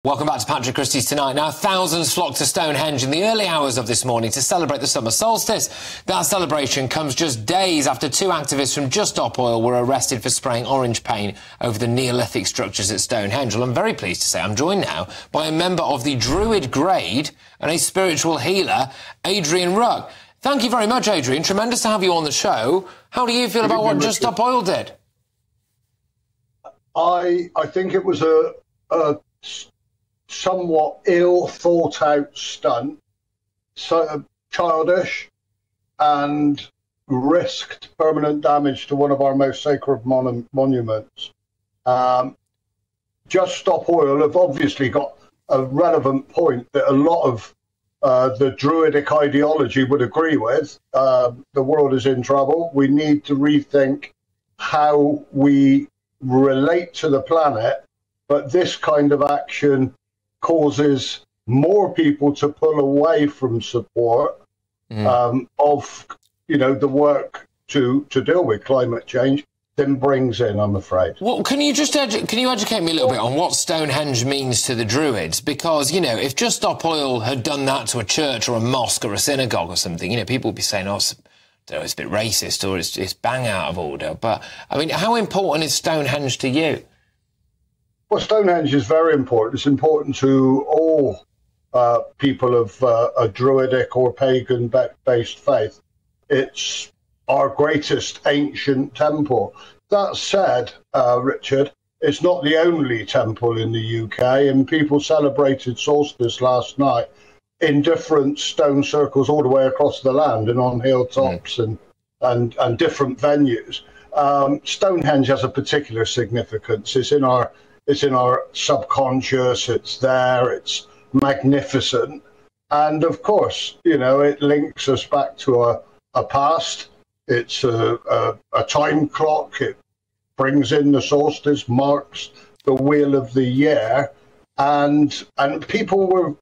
Welcome back to Patrick Christie's Tonight. Now, thousands flocked to Stonehenge in the early hours of this morning to celebrate the summer solstice. That celebration comes just days after two activists from Just Stop Oil were arrested for spraying orange paint over the Neolithic structures at Stonehenge. Well, I'm very pleased to say I'm joined now by a member of the Druid Grade and a spiritual healer, Adrian Rooke. Thank you very much, Adrian. Tremendous to have you on the show. How do you feel about what Just Stop Oil did? I think it was a somewhat ill thought out stunt, so childish, and risked permanent damage to one of our most sacred monuments. Just Stop Oil have obviously got a relevant point that a lot of the Druidic ideology would agree with. The world is in trouble. We need to rethink how we relate to the planet, but this kind of action causes more people to pull away from support of, the work to deal with climate change than brings in, I'm afraid. Well, can you educate me a little bit on what Stonehenge means to the Druids? Because, if Just Stop Oil had done that to a church or a mosque or a synagogue or something, people would be saying, oh, it's a bit racist or it's bang out of order. But, how important is Stonehenge to you? Well, Stonehenge is very important. It's important to all people of a Druidic or pagan-based faith. It's our greatest ancient temple. That said, Richard, it's not the only temple in the UK, and people celebrated solstice last night in different stone circles all the way across the land and on hilltops and different venues. Stonehenge has a particular significance. It's in our subconscious, it's there, it's magnificent. And of course, it links us back to a past. It's a time clock. It brings in the solstice, marks the wheel of the year. And the people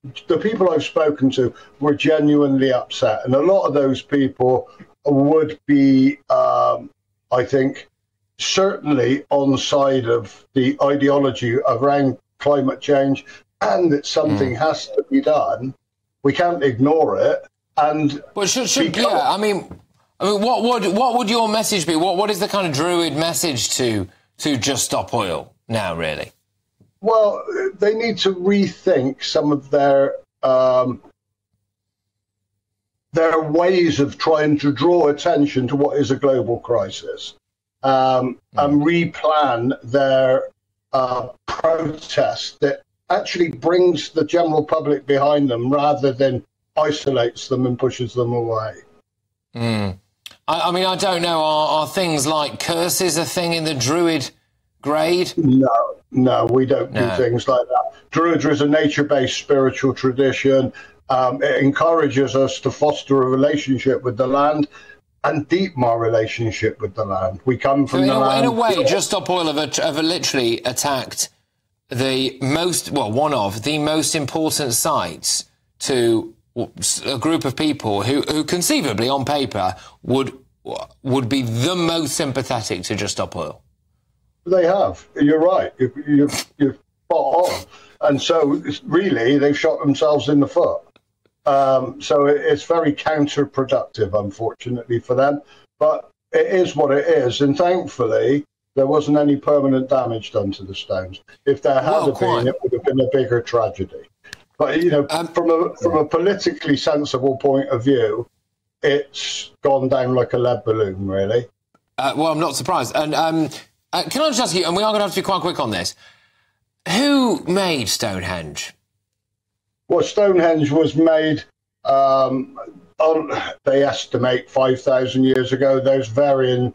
I've spoken to were genuinely upset. And a lot of those people would be, I think, certainly on the side of the ideology around climate change, and that something has to be done. We can't ignore it. And what would your message be? What is the kind of Druid message to Just Stop Oil now, really? Well, they need to rethink some of their ways of trying to draw attention to what is a global crisis. And replan their protest that actually brings the general public behind them rather than isolates them and pushes them away. I don't know, are things like curses a thing in the Druid Grade? No, we don't do things like that. Druidry is a nature-based spiritual tradition. It encourages us to foster a relationship with the land and deepen our relationship with the land. We come from the land. In a way, Just Stop Oil have literally attacked one of the most important sites to a group of people who conceivably, on paper, would be the most sympathetic to Just Stop Oil. They have. You're right. You're spot on. And so, really, they've shot themselves in the foot. So it's very counterproductive, unfortunately, for them. But it is what it is. And thankfully, there wasn't any permanent damage done to the stones. If there had been, it would have been a bigger tragedy. But, from a politically sensible point of view, it's gone down like a lead balloon, really. Well, I'm not surprised. And can I just ask you, and we are going to have to be quite quick on this, who made Stonehenge? Well, Stonehenge was made, they estimate 5,000 years ago. There's varying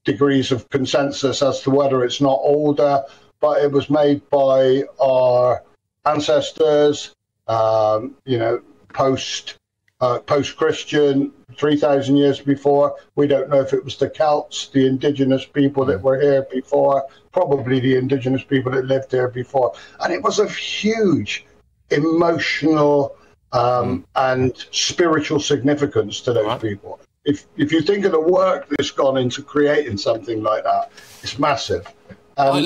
degrees of consensus as to whether it's not older, but it was made by our ancestors, post-Christian, 3,000 years before. We don't know if it was the Celts, the indigenous people that were here before, probably the indigenous people that lived here before. And it was of huge emotional and spiritual significance to those people. If you think of the work that's gone into creating something like that, it's massive. I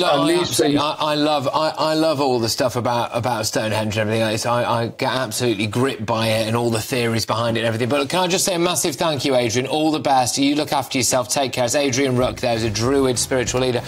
love all the stuff about Stonehenge and everything. I get absolutely gripped by it and all the theories behind it and everything. But can I just say a massive thank you, Adrian? All the best. You look after yourself. Take care. It's Adrian Rooke there, who's a Druid spiritual leader.